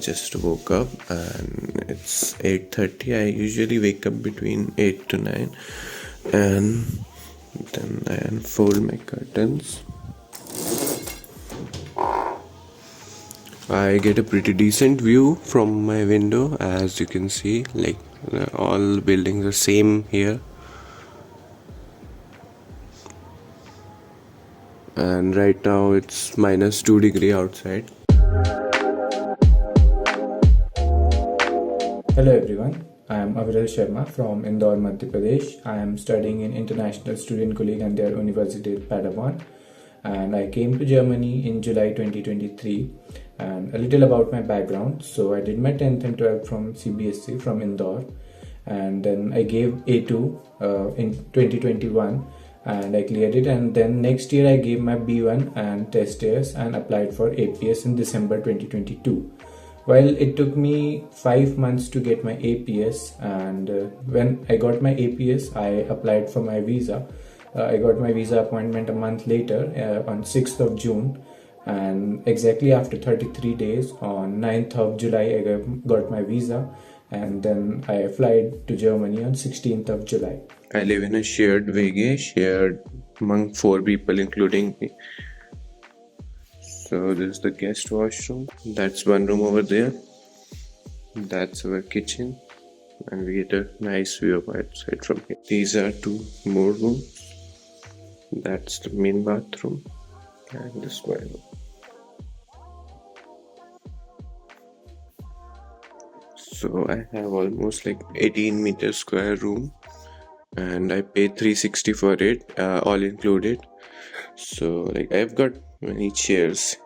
just woke up and it's 8:30. I usually wake up between 8 to 9, and then I unfold my curtains. I get a pretty decent view from my window, as you can see, like all buildings are same here. And right now it's -2 degrees outside. Hello everyone, I am Aviral from Indore, Madhya Pradesh. I am studying in International Studienkolleg and their University of Paderborn, and I came to Germany in July 2023. And a little about my background. So I did my 10th and 12th from CBSE from Indore, and then I gave A2 in 2021 and I cleared it, and then next year I gave my B1 and test years and applied for APS in December 2022. Well, it took me 5 months to get my APS, and when I got my APS, I applied for my visa. I got my visa appointment a month later on 6th of June, and exactly after 33 days on 9th of July I got my visa, and then I flied to Germany on 16th of July. I live in a shared WG, shared among 4 people including me. So this is the guest washroom. That's one room over there. That's our kitchen, and we get a nice view of outside from here. These are 2 more rooms. That's the main bathroom and this one. So I have almost like 18 meter square room, and I paid 360 for it, all included. So like I've got many chairs,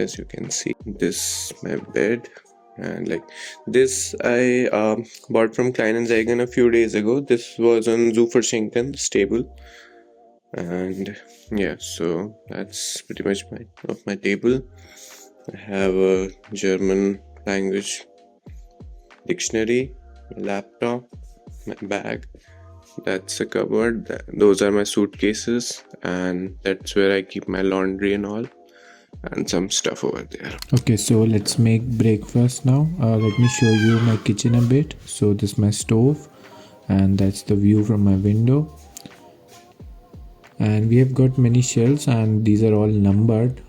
as you can see. This my bed, and like this I bought from Klein & Zeigen a few days ago. This was on Zuferschinken stable, and yeah, so that's pretty much my table. I have a German language dictionary, my laptop, my bag. That's a cupboard. Those are my suitcases, and that's where I keep my laundry and all, and some stuff over there. Okay, so let's make breakfast now. Let me show you my kitchen a bit. So this is my stove, and that's the view from my window. And we have got many shelves, and these are all numbered.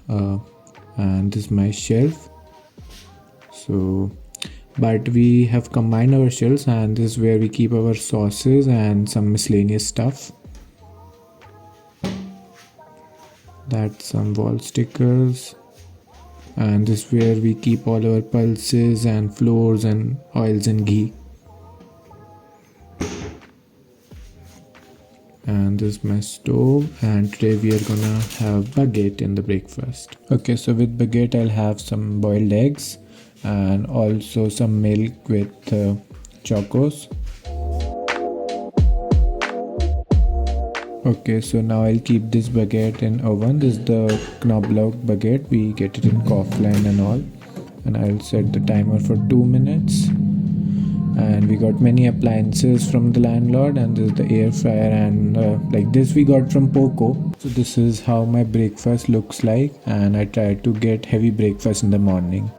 And this is my shelf. So but we have combined our shelves, and this is where we keep our sauces and some miscellaneous stuff. That's some wall stickers, and this is where we keep all our pulses and flours and oils and ghee. And this is my stove, and today we are gonna have baguette in the breakfast. Okay, so with baguette I'll have some boiled eggs and also some milk with chocos. Okay, so now I'll keep this baguette in oven. This is the Knoblauch baguette. We get it in Coughland and all. And I'll set the timer for 2 minutes. And we got many appliances from the landlord, and this is the air fryer, and like this we got from Poco. So this is how my breakfast looks like, and I try to get heavy breakfast in the morning.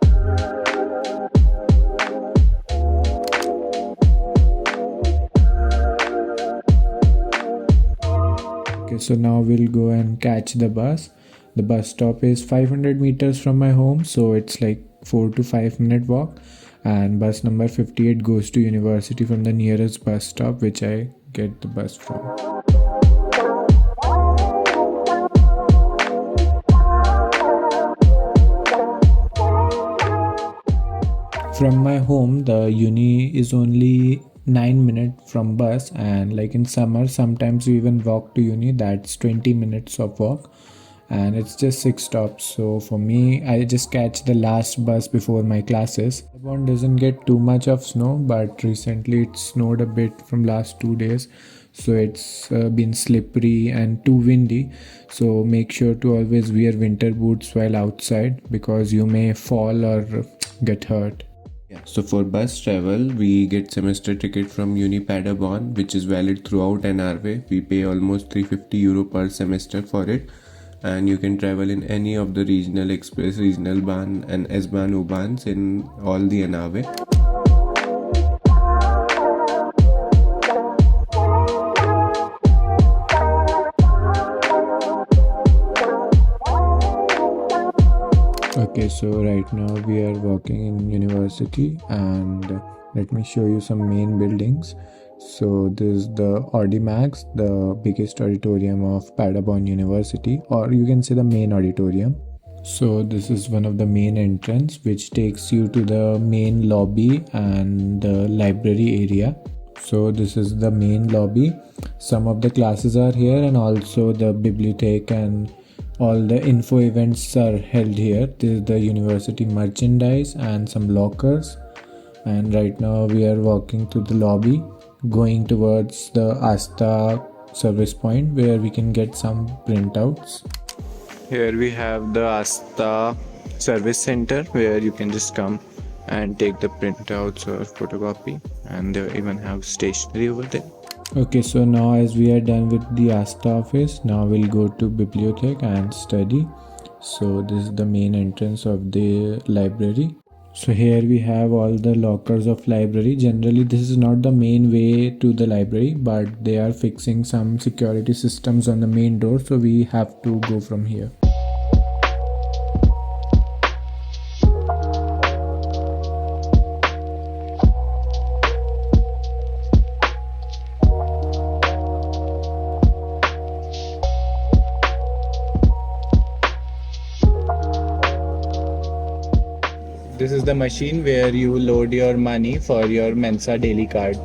Okay, so now we'll go and catch the bus. The bus stop is 500 meters from my home, so it's like 4 to 5 minute walk. And bus number 58 goes to university from the nearest bus stop, which I get the bus from. From my home, the uni is only 9 minutes from bus, and like in summer sometimes we even walk to uni. That's 20 minutes of walk, and it's just 6 stops. So for me, I just catch the last bus before my classes. Paderborn doesn't get too much of snow, but recently it snowed a bit from last 2 days, so it's been slippery and too windy. So make sure to always wear winter boots while outside, because you may fall or get hurt. Yeah. So for bus travel, we get semester ticket from Uni Paderborn, which is valid throughout NRW. We pay almost €350 per semester for it. and you can travel in any of the regional express, regional Bahn and S-Bahn, U-Bahns in all the Anawe. Okay, so right now we are walking in university, and let me show you some main buildings. So this is the Audimax, the biggest auditorium of Paderborn University, or you can say the main auditorium. So this is one of the main entrance which takes you to the main lobby and the library area. So this is the main lobby. Some of the classes are here, and also the bibliothèque and all the info events are held here. This is the university merchandise and some lockers. And right now we are walking to the lobby, going towards the Asta service point where we can get some printouts. Here we have the Asta service center where you can just come and take the printouts or photocopy, and they even have stationery over there. Okay, so now as we are done with the Asta office, now we'll go to bibliothèque and study. So this is the main entrance of the library. So here we have all the lockers of library. Generally this is not the main way to the library, but they are fixing some security systems on the main door, so we have to go from here. This is the machine where you load your money for your Mensa daily card.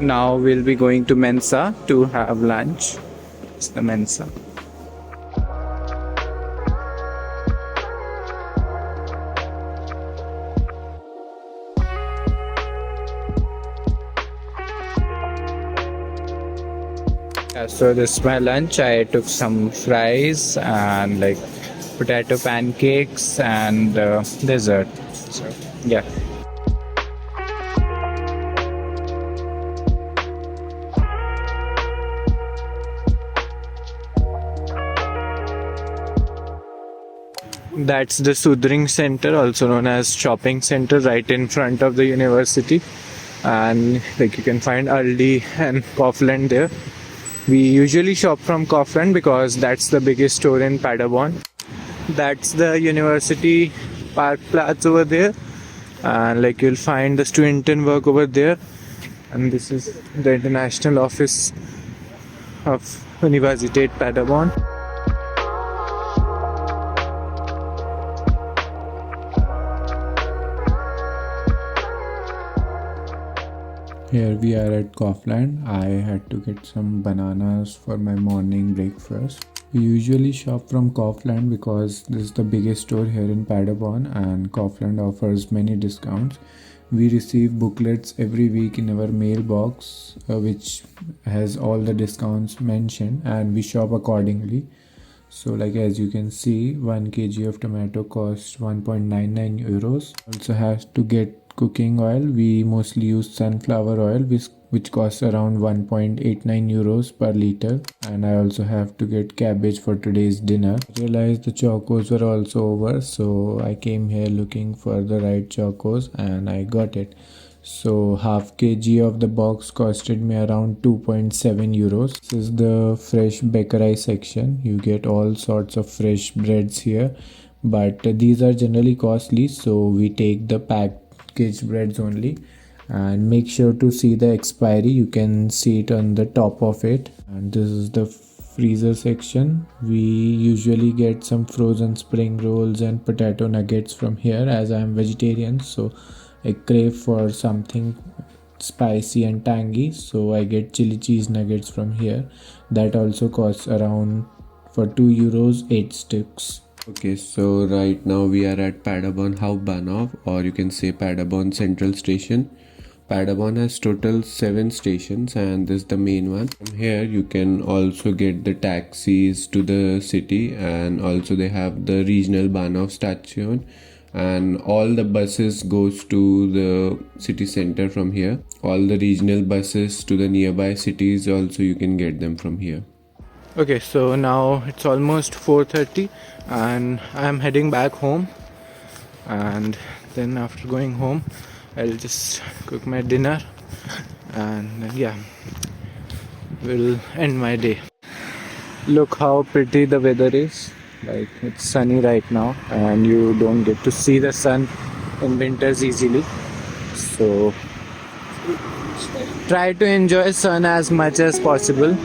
Now we'll be going to Mensa to have lunch. It's the Mensa. So this is my lunch. I took some fries and like potato pancakes and dessert. So yeah. That's the Sudring Center, also known as shopping center, right in front of the university, and like you can find Aldi and Coughland there. We usually shop from Coughland because that's the biggest store in Paderborn. That's the university parkplatz over there, and like you'll find the Studentenwerk over there, and this is the international office of Universität Paderborn. Here we are at Coughland. I had to get some bananas for my morning breakfast. We usually shop from Coughland because this is the biggest store here in Paderborn, and Coughland offers many discounts. We receive booklets every week in our mailbox which has all the discounts mentioned, and we shop accordingly. So like as you can see, 1 kg of tomato costs 1.99 euros. Also have to get cooking oil. We mostly use sunflower oil which costs around 1.89 euros per liter, and I also have to get cabbage for today's dinner. I realized the chocos were also over, so I came here looking for the right chocos and I got it. So half kg of the box costed me around 2.7 euros. This is the fresh bakery section. You get all sorts of fresh breads here, but these are generally costly, so we take the packaged breads only. And make sure to see the expiry. You can see it on the top of it. And this is the freezer section. We usually get some frozen spring rolls and potato nuggets from here, as I am vegetarian, so I crave for something spicy and tangy, so I get chili cheese nuggets from here. That also costs around for 2 euros 8 sticks. Okay, so right now we are at Paderborn Hauptbahnhof, or you can say Paderborn Central Station. Paderborn has total 7 stations, and this is the main one. From here you can also get the taxis to the city, and also they have the regional Bahnhof station, and all the buses goes to the city center from here. All the regional buses to the nearby cities also you can get them from here. Okay, so now it's almost 4:30 and I'm heading back home, and then after going home I'll just cook my dinner and then, yeah, will end my day. Look how pretty the weather is. Like, it's sunny right now and you don't get to see the sun in winters easily. So try to enjoy sun as much as possible.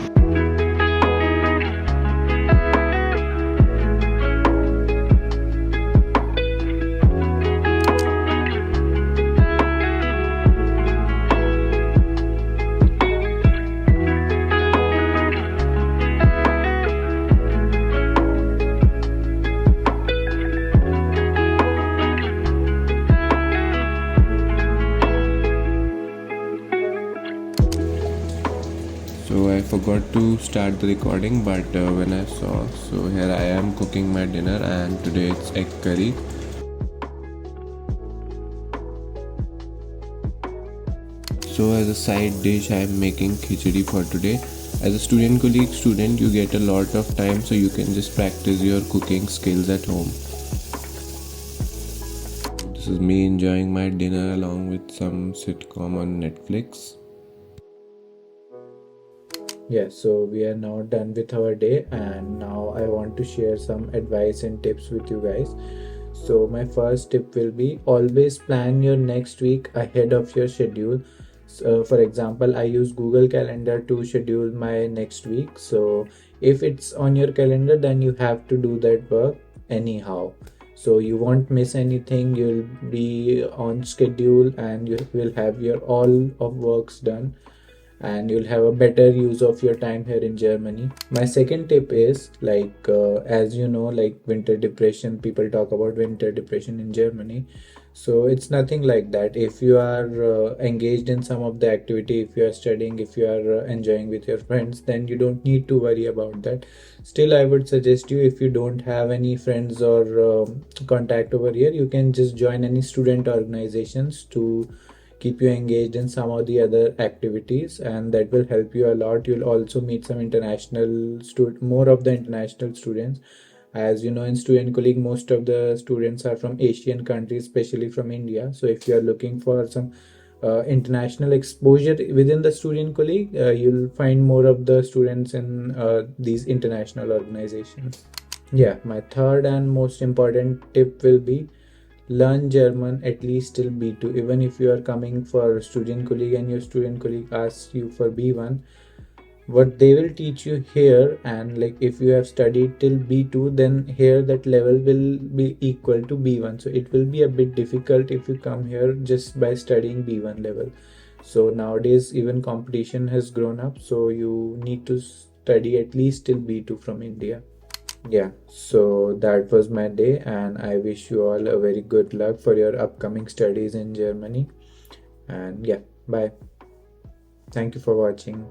So I forgot to start the recording, but when I saw, so here I am cooking my dinner, and today it's egg curry. So as a side dish, I am making khichdi for today. As a student student, you get a lot of time, so you can just practice your cooking skills at home. This is me enjoying my dinner along with some sitcom on Netflix. Yeah, so we are now done with our day, and now I want to share some advice and tips with you guys. So my first tip will be always plan your next week ahead of your schedule. So for example, I use Google Calendar to schedule my next week. So if it's on your calendar, then you have to do that work anyhow. So you won't miss anything, you'll be on schedule and you will have your all of works done, and you'll have a better use of your time here in Germany. My second tip is like, as you know, like winter depression, people talk about winter depression in Germany. So it's nothing like that. If you are engaged in some of the activity, if you are studying, if you are enjoying with your friends, then you don't need to worry about that. Still, I would suggest you, if you don't have any friends or contact over here, you can just join any student organizations to keep you engaged in some of the other activities, and that will help you a lot. You'll also meet some more of the international students. As you know, in student colleague, most of the students are from Asian countries, especially from India. So if you are looking for some international exposure within the student colleague, you'll find more of the students in these international organizations. Yeah, my third and most important tip will be learn German at least till B2. Even if you are coming for student colleague and your student colleague asks you for B1, what they will teach you here, and like if you have studied till B2, then here that level will be equal to B1. So it will be a bit difficult if you come here just by studying B1 level. So nowadays even competition has grown up, so you need to study at least till B2 from India. Yeah, so that was my day, and I wish you all a very good luck for your upcoming studies in Germany. And yeah, bye. Thank you for watching.